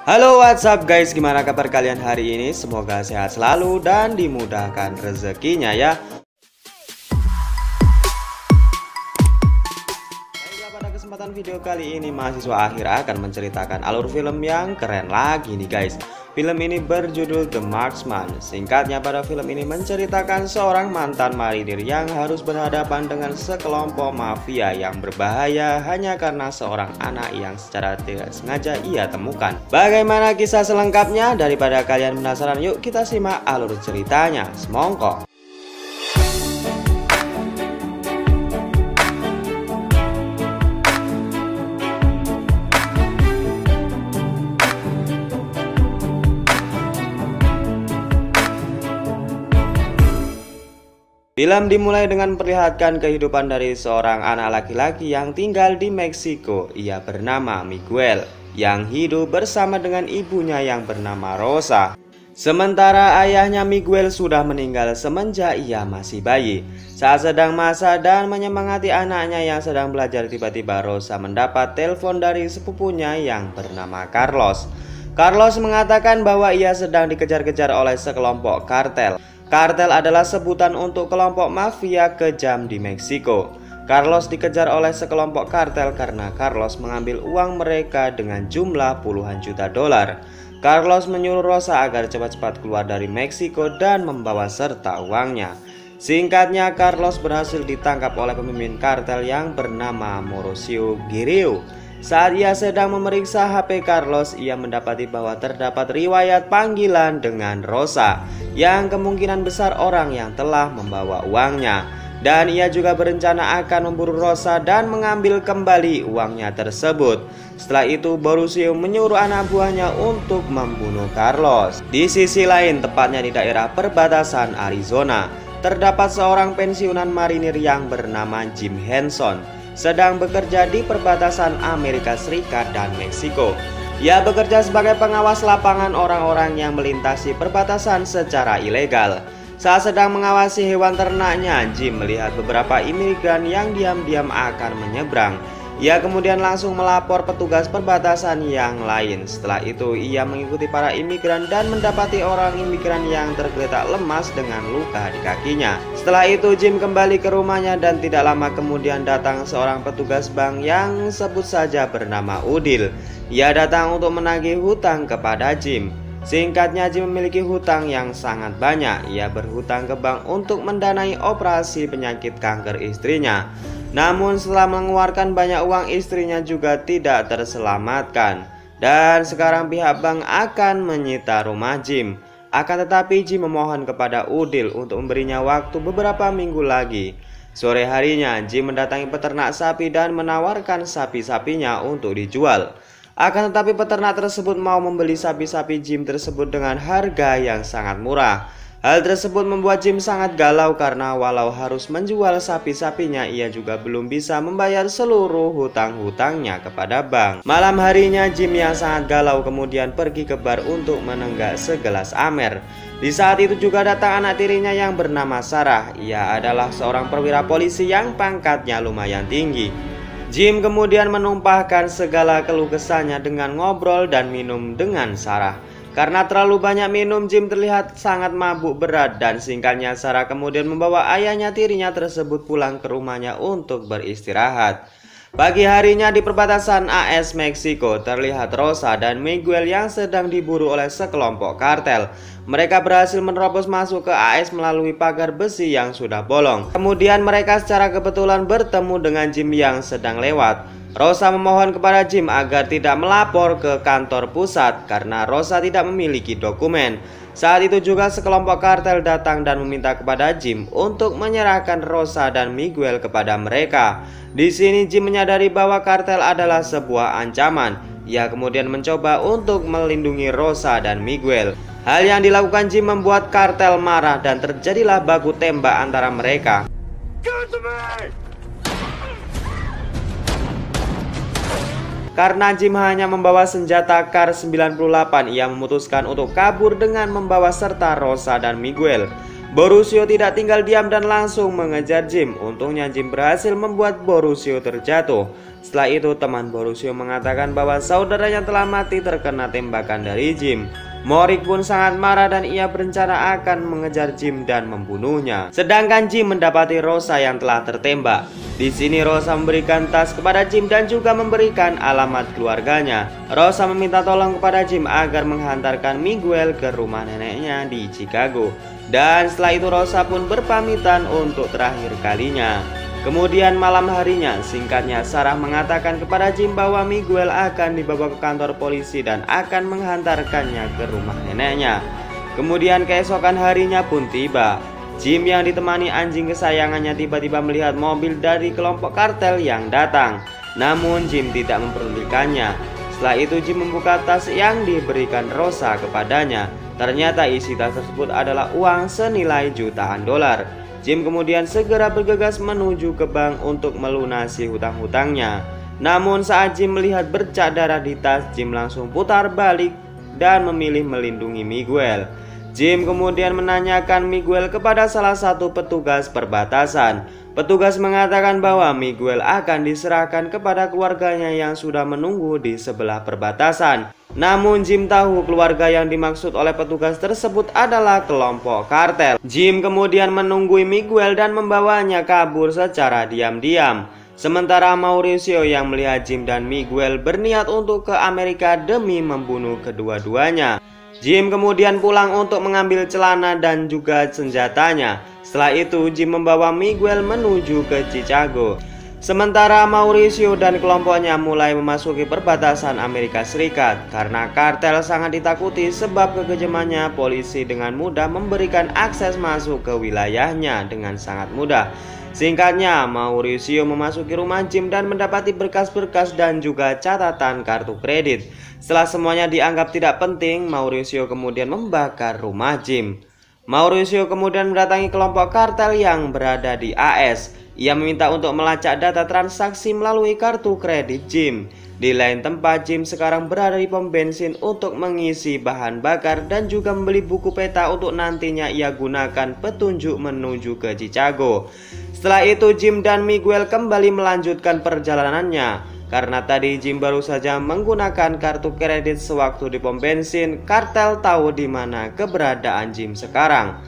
Halo, what's up guys, gimana kabar kalian hari ini? Semoga sehat selalu dan dimudahkan rezekinya ya. Baiklah, pada kesempatan video kali ini mahasiswa akhir akan menceritakan alur film yang keren lagi nih guys. Film ini berjudul The Marksman. Singkatnya, pada film ini menceritakan seorang mantan marinir yang harus berhadapan dengan sekelompok mafia yang berbahaya hanya karena seorang anak yang secara tidak sengaja ia temukan. Bagaimana kisah selengkapnya? Daripada kalian penasaran, yuk kita simak alur ceritanya. Semongko. Film dimulai dengan memperlihatkan kehidupan dari seorang anak laki-laki yang tinggal di Meksiko. Ia bernama Miguel, yang hidup bersama dengan ibunya yang bernama Rosa. Sementara ayahnya Miguel sudah meninggal semenjak ia masih bayi. Saat sedang masak dan menyemangati anaknya yang sedang belajar, tiba-tiba Rosa mendapat telepon dari sepupunya yang bernama Carlos. Carlos mengatakan bahwa ia sedang dikejar-kejar oleh sekelompok kartel. Kartel adalah sebutan untuk kelompok mafia kejam di Meksiko. Carlos dikejar oleh sekelompok kartel karena Carlos mengambil uang mereka dengan jumlah puluhan juta dolar. Carlos menyuruh Rosa agar cepat-cepat keluar dari Meksiko dan membawa serta uangnya. Singkatnya, Carlos berhasil ditangkap oleh pemimpin kartel yang bernama Mauricio Guerrero. Saat ia sedang memeriksa HP Carlos, ia mendapati bahwa terdapat riwayat panggilan dengan Rosa, yang kemungkinan besar orang yang telah membawa uangnya. Dan ia juga berencana akan memburu Rosa dan mengambil kembali uangnya tersebut. Setelah itu, Mauricio menyuruh anak buahnya untuk membunuh Carlos. Di sisi lain, tepatnya di daerah perbatasan Arizona, terdapat seorang pensiunan marinir yang bernama Jim Henson, sedang bekerja di perbatasan Amerika Serikat dan Meksiko. Ia bekerja sebagai pengawas lapangan orang-orang yang melintasi perbatasan secara ilegal. Saat sedang mengawasi hewan ternaknya, Jim melihat beberapa imigran yang diam-diam akan menyeberang. Ia kemudian langsung melapor petugas perbatasan yang lain. Setelah itu, ia mengikuti para imigran dan mendapati orang imigran yang tergeletak lemas dengan luka di kakinya. Setelah itu, Jim kembali ke rumahnya dan tidak lama kemudian datang seorang petugas bank yang sebut saja bernama Udil. Ia datang untuk menagih hutang kepada Jim. Singkatnya, Jim memiliki hutang yang sangat banyak. Ia berhutang ke bank untuk mendanai operasi penyakit kanker istrinya. Namun setelah mengeluarkan banyak uang, istrinya juga tidak terselamatkan. Dan sekarang pihak bank akan menyita rumah Jim. Akan tetapi Jim memohon kepada Udil untuk memberinya waktu beberapa minggu lagi. Sore harinya, Jim mendatangi peternak sapi dan menawarkan sapi-sapinya untuk dijual. Akan tetapi peternak tersebut mau membeli sapi-sapi Jim tersebut dengan harga yang sangat murah. Hal tersebut membuat Jim sangat galau karena walau harus menjual sapi-sapinya, ia juga belum bisa membayar seluruh hutang-hutangnya kepada bank. Malam harinya, Jim yang sangat galau kemudian pergi ke bar untuk menenggak segelas amer. Di saat itu juga datang anak tirinya yang bernama Sarah. Ia adalah seorang perwira polisi yang pangkatnya lumayan tinggi. Jim kemudian menumpahkan segala keluh kesahnya dengan ngobrol dan minum dengan Sarah. Karena terlalu banyak minum, Jim terlihat sangat mabuk berat dan singkatnya Sarah kemudian membawa ayahnya tirinya tersebut pulang ke rumahnya untuk beristirahat. Pagi harinya di perbatasan AS Meksiko terlihat Rosa dan Miguel yang sedang diburu oleh sekelompok kartel. Mereka berhasil menerobos masuk ke AS melalui pagar besi yang sudah bolong. Kemudian mereka secara kebetulan bertemu dengan Jim yang sedang lewat. Rosa memohon kepada Jim agar tidak melapor ke kantor pusat karena Rosa tidak memiliki dokumen. Saat itu juga sekelompok kartel datang dan meminta kepada Jim untuk menyerahkan Rosa dan Miguel kepada mereka. Di sini Jim menyadari bahwa kartel adalah sebuah ancaman. Ia kemudian mencoba untuk melindungi Rosa dan Miguel. Hal yang dilakukan Jim membuat kartel marah dan terjadilah baku tembak antara mereka. Karena Jim hanya membawa senjata Kar 98, ia memutuskan untuk kabur dengan membawa serta Rosa dan Miguel. Borussia tidak tinggal diam dan langsung mengejar Jim. Untungnya Jim berhasil membuat Borussia terjatuh. Setelah itu teman Borussia mengatakan bahwa saudaranya telah mati terkena tembakan dari Jim. Morik pun sangat marah dan ia berencana akan mengejar Jim dan membunuhnya. Sedangkan Jim mendapati Rosa yang telah tertembak. Di sini Rosa memberikan tas kepada Jim dan juga memberikan alamat keluarganya. Rosa meminta tolong kepada Jim agar menghantarkan Miguel ke rumah neneknya di Chicago. Dan setelah itu Rosa pun berpamitan untuk terakhir kalinya. Kemudian malam harinya, singkatnya Sarah mengatakan kepada Jim bahwa Miguel akan dibawa ke kantor polisi dan akan menghantarkannya ke rumah neneknya. Kemudian keesokan harinya pun tiba. Jim yang ditemani anjing kesayangannya tiba-tiba melihat mobil dari kelompok kartel yang datang. Namun Jim tidak memperdulikannya. Setelah itu Jim membuka tas yang diberikan Rosa kepadanya. Ternyata isi tas tersebut adalah uang senilai jutaan dolar. Jim kemudian segera bergegas menuju ke bank untuk melunasi hutang-hutangnya. Namun saat Jim melihat bercak darah di tas, Jim langsung putar balik dan memilih melindungi Miguel. Jim kemudian menanyakan Miguel kepada salah satu petugas perbatasan. Petugas mengatakan bahwa Miguel akan diserahkan kepada keluarganya yang sudah menunggu di sebelah perbatasan. Namun Jim tahu keluarga yang dimaksud oleh petugas tersebut adalah kelompok kartel. Jim kemudian menunggui Miguel dan membawanya kabur secara diam-diam. Sementara Mauricio yang melihat Jim dan Miguel berniat untuk ke Amerika demi membunuh kedua-duanya. Jim kemudian pulang untuk mengambil celana dan juga senjatanya. Setelah itu Jim membawa Miguel menuju ke Chicago. Sementara Mauricio dan kelompoknya mulai memasuki perbatasan Amerika Serikat. Karena kartel sangat ditakuti sebab kekejamannya, polisi dengan mudah memberikan akses masuk ke wilayahnya dengan sangat mudah. Singkatnya, Mauricio memasuki rumah Jim dan mendapati berkas-berkas dan juga catatan kartu kredit. Setelah semuanya dianggap tidak penting, Mauricio kemudian membakar rumah Jim. Mauricio kemudian mendatangi kelompok kartel yang berada di AS. Ia meminta untuk melacak data transaksi melalui kartu kredit Jim. Di lain tempat, Jim sekarang berada di pom bensin untuk mengisi bahan bakar dan juga membeli buku peta untuk nantinya ia gunakan petunjuk menuju ke Chicago. Setelah itu Jim dan Miguel kembali melanjutkan perjalanannya. Karena tadi Jim baru saja menggunakan kartu kredit sewaktu di pom bensin, kartel tahu di mana keberadaan Jim sekarang.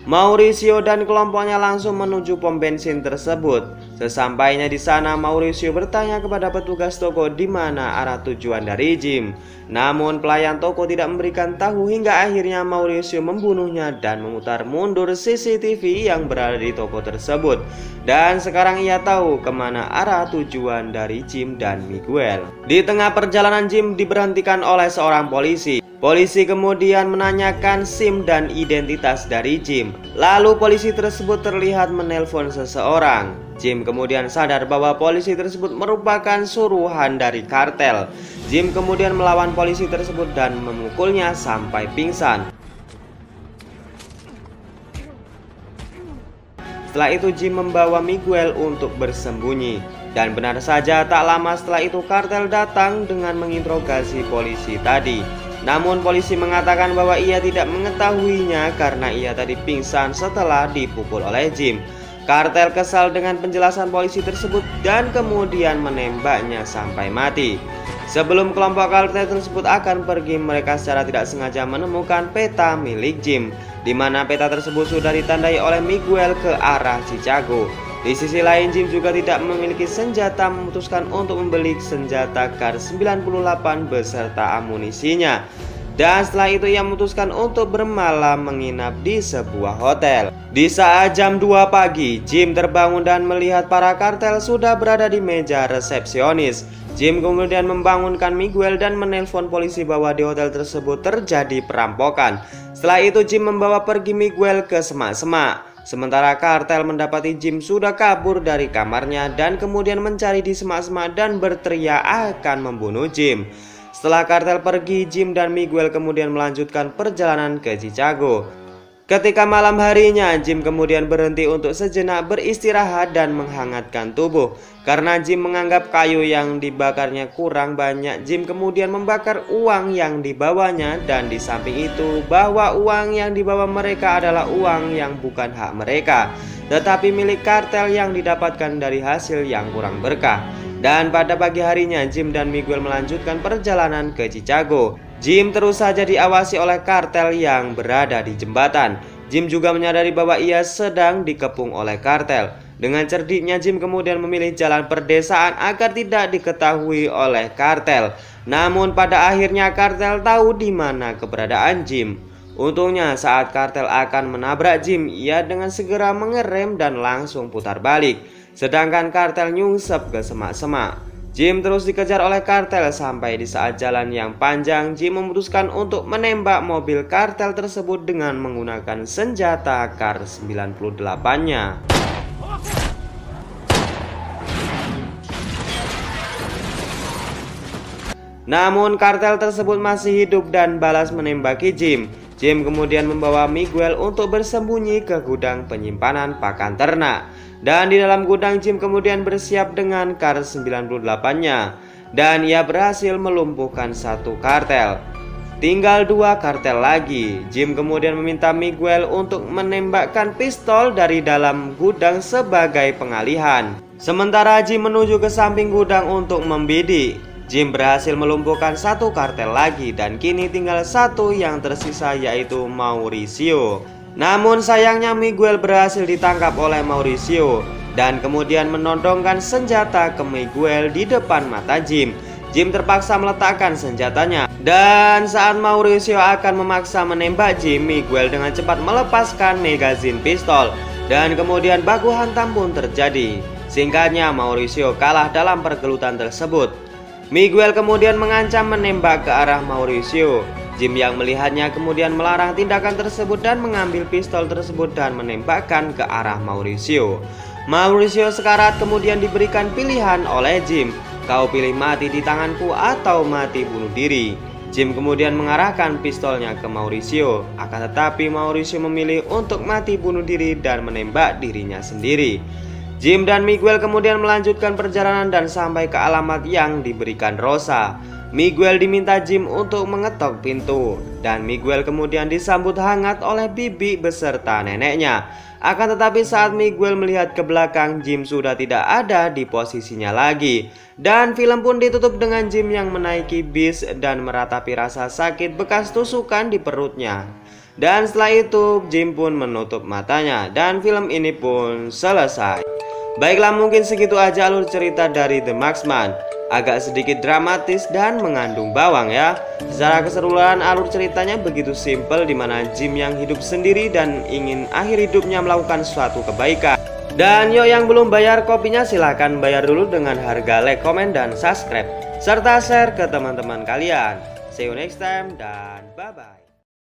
Mauricio dan kelompoknya langsung menuju pom bensin tersebut. Sesampainya di sana, Mauricio bertanya kepada petugas toko di mana arah tujuan dari Jim. Namun pelayan toko tidak memberikan tahu hingga akhirnya Mauricio membunuhnya dan memutar mundur CCTV yang berada di toko tersebut. Dan sekarang ia tahu kemana arah tujuan dari Jim dan Miguel. Di tengah perjalanan Jim diberhentikan oleh seorang polisi. Polisi kemudian menanyakan SIM dan identitas dari Jim. Lalu polisi tersebut terlihat menelpon seseorang. Jim kemudian sadar bahwa polisi tersebut merupakan suruhan dari kartel. Jim kemudian melawan polisi tersebut dan memukulnya sampai pingsan. Setelah itu Jim membawa Miguel untuk bersembunyi. Dan benar saja tak lama setelah itu kartel datang dengan menginterogasi polisi tadi. Namun polisi mengatakan bahwa ia tidak mengetahuinya karena ia tadi pingsan setelah dipukul oleh Jim. Kartel kesal dengan penjelasan polisi tersebut dan kemudian menembaknya sampai mati. Sebelum kelompok kartel tersebut akan pergi, mereka secara tidak sengaja menemukan peta milik Jim, di mana peta tersebut sudah ditandai oleh Miguel ke arah Chicago. Di sisi lain, Jim juga tidak memiliki senjata, memutuskan untuk membeli senjata Kar 98 beserta amunisinya. Dan setelah itu ia memutuskan untuk bermalam menginap di sebuah hotel. Di saat jam 2 pagi, Jim terbangun dan melihat para kartel sudah berada di meja resepsionis. Jim kemudian membangunkan Miguel dan menelpon polisi bahwa di hotel tersebut terjadi perampokan. Setelah itu Jim membawa pergi Miguel ke semak-semak. Sementara kartel mendapati Jim sudah kabur dari kamarnya dan kemudian mencari di semak-semak dan berteriak akan membunuh Jim. Setelah kartel pergi, Jim dan Miguel kemudian melanjutkan perjalanan ke Chicago. Ketika malam harinya, Jim kemudian berhenti untuk sejenak beristirahat dan menghangatkan tubuh. Karena Jim menganggap kayu yang dibakarnya kurang banyak, Jim kemudian membakar uang yang dibawanya, dan di samping itu bahwa uang yang dibawa mereka adalah uang yang bukan hak mereka, tetapi milik kartel yang didapatkan dari hasil yang kurang berkah. Dan pada pagi harinya, Jim dan Miguel melanjutkan perjalanan ke Chicago. Jim terus saja diawasi oleh kartel yang berada di jembatan. Jim juga menyadari bahwa ia sedang dikepung oleh kartel. Dengan cerdiknya, Jim kemudian memilih jalan perdesaan agar tidak diketahui oleh kartel. Namun pada akhirnya kartel tahu di mana keberadaan Jim. Untungnya saat kartel akan menabrak Jim, ia dengan segera mengerem dan langsung putar balik. Sedangkan kartel nyungsep ke semak-semak. Jim terus dikejar oleh kartel sampai di saat jalan yang panjang, Jim memutuskan untuk menembak mobil kartel tersebut dengan menggunakan senjata Kar 98-nya. Namun kartel tersebut masih hidup dan balas menembaki Jim. Jim kemudian membawa Miguel untuk bersembunyi ke gudang penyimpanan pakan ternak. Dan di dalam gudang, Jim kemudian bersiap dengan Kar 98-nya. Dan ia berhasil melumpuhkan satu kartel. Tinggal dua kartel lagi. Jim kemudian meminta Miguel untuk menembakkan pistol dari dalam gudang sebagai pengalihan. Sementara Jim menuju ke samping gudang untuk membidik. Jim berhasil melumpuhkan satu kartel lagi dan kini tinggal satu yang tersisa, yaitu Mauricio. Namun sayangnya Miguel berhasil ditangkap oleh Mauricio dan kemudian menodongkan senjata ke Miguel di depan mata Jim. Jim terpaksa meletakkan senjatanya, dan saat Mauricio akan memaksa menembak Jim, Miguel dengan cepat melepaskan magazin pistol dan kemudian baku hantam pun terjadi. Singkatnya, Mauricio kalah dalam pergelutan tersebut. Miguel kemudian mengancam menembak ke arah Mauricio. Jim yang melihatnya kemudian melarang tindakan tersebut dan mengambil pistol tersebut dan menembakkan ke arah Mauricio. Mauricio sekarat kemudian diberikan pilihan oleh Jim, "Kau pilih mati di tanganku atau mati bunuh diri." Jim kemudian mengarahkan pistolnya ke Mauricio, akan tetapi Mauricio memilih untuk mati bunuh diri dan menembak dirinya sendiri. Jim dan Miguel kemudian melanjutkan perjalanan dan sampai ke alamat yang diberikan Rosa. Miguel diminta Jim untuk mengetok pintu, dan Miguel kemudian disambut hangat oleh bibi beserta neneknya. Akan tetapi saat Miguel melihat ke belakang, Jim sudah tidak ada di posisinya lagi. Dan film pun ditutup dengan Jim yang menaiki bis dan meratapi rasa sakit bekas tusukan di perutnya. Dan setelah itu Jim pun menutup matanya dan film ini pun selesai. Baiklah, mungkin segitu aja alur cerita dari The Marksman. Agak sedikit dramatis dan mengandung bawang ya. Secara keseluruhan alur ceritanya begitu simpel, dimana Jim yang hidup sendiri dan ingin akhir hidupnya melakukan suatu kebaikan. Dan yuk yang belum bayar kopinya silahkan bayar dulu dengan harga like, komen, dan subscribe, serta share ke teman-teman kalian. See you next time dan bye-bye.